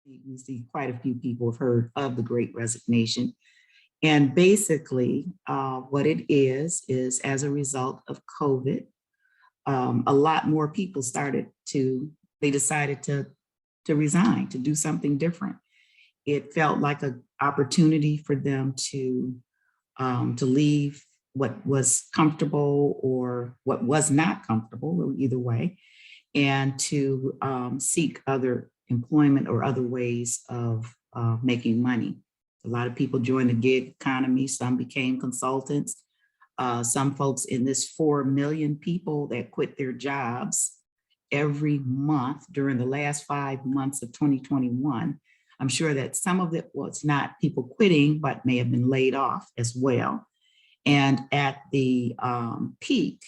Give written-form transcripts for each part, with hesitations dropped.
We see quite a few people have heard of the Great Resignation. And basically, what it is as a result of COVID, a lot more people they decided to resign, to do something different. It felt like an opportunity for them to leave what was comfortable or what was not comfortable, either way, and to seek other employment or other ways of making money. A lot of people joined the gig economy. Some became consultants. Some folks in this 4 million people that quit their jobs every month during the last 5 months of 2021. I'm sure that some of it was not people quitting, but may have been laid off as well. And at the peak,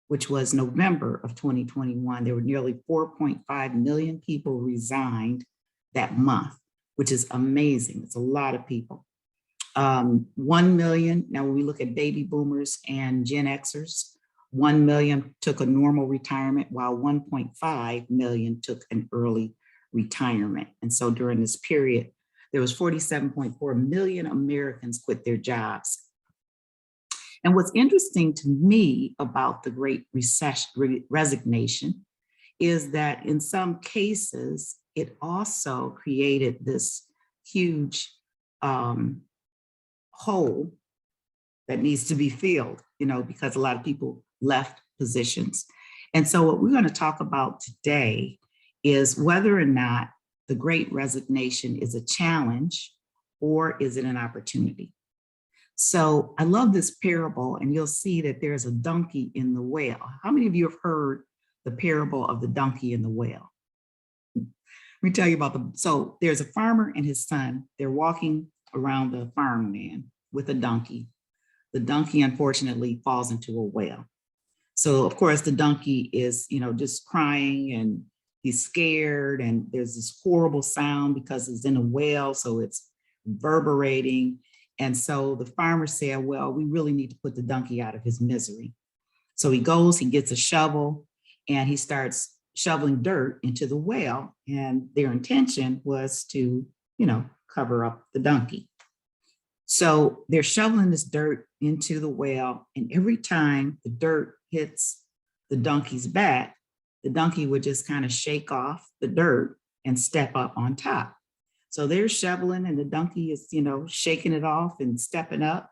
which was November of 2021, there were nearly 4.5 million people resigned that month, which is amazing. It's a lot of people. 1 million, now when we look at baby boomers and Gen Xers, 1 million took a normal retirement while 1.5 million took an early retirement. And so during this period, there was 47.4 million Americans quit their jobs. And what's interesting to me about the Great Resignation is that in some cases, it also created this huge hole that needs to be filled, because a lot of people left positions. And so what we're going to talk about today is whether or not the Great Resignation is a challenge or is it an opportunity? So I love this parable, and you'll see that there's a donkey in the well. How many of you have heard the parable of the donkey and the well? Let me tell you about so there's a farmer and his son. They're walking around the farmland with a donkey. The donkey, unfortunately, falls into a well. So of course the donkey is, just crying, and he's scared, and there's this horrible sound because it's in a well, so it's reverberating. And so the farmer said, well, we really need to put the donkey out of his misery. So he goes, he gets a shovel, and he starts shoveling dirt into the well. And their intention was to, cover up the donkey. So they're shoveling this dirt into the well. And every time the dirt hits the donkey's back, the donkey would just kind of shake off the dirt and step up on top. So they're shoveling, and the donkey is, shaking it off and stepping up.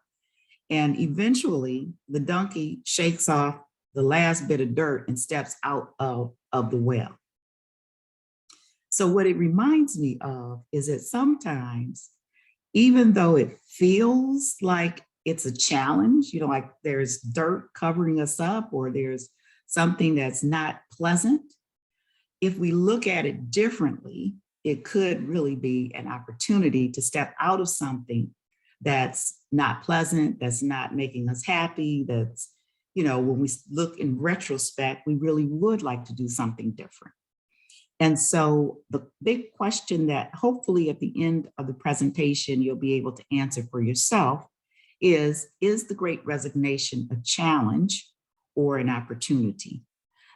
And eventually the donkey shakes off the last bit of dirt and steps out of the well. So what it reminds me of is that sometimes, even though it feels like it's a challenge, like there's dirt covering us up or there's something that's not pleasant, if we look at it differently, it could really be an opportunity to step out of something that's not pleasant, that's not making us happy, that's, when we look in retrospect, we really would like to do something different. And so the big question that hopefully at the end of the presentation, you'll be able to answer for yourself is the Great Resignation a challenge or an opportunity?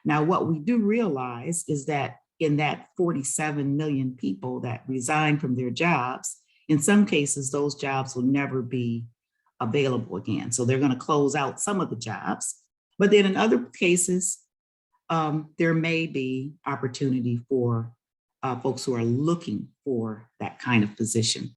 Now, what we do realize is that in that 47 million people that resign from their jobs, in some cases, those jobs will never be available again. So they're going to close out some of the jobs. But then in other cases, there may be opportunity for folks who are looking for that kind of position.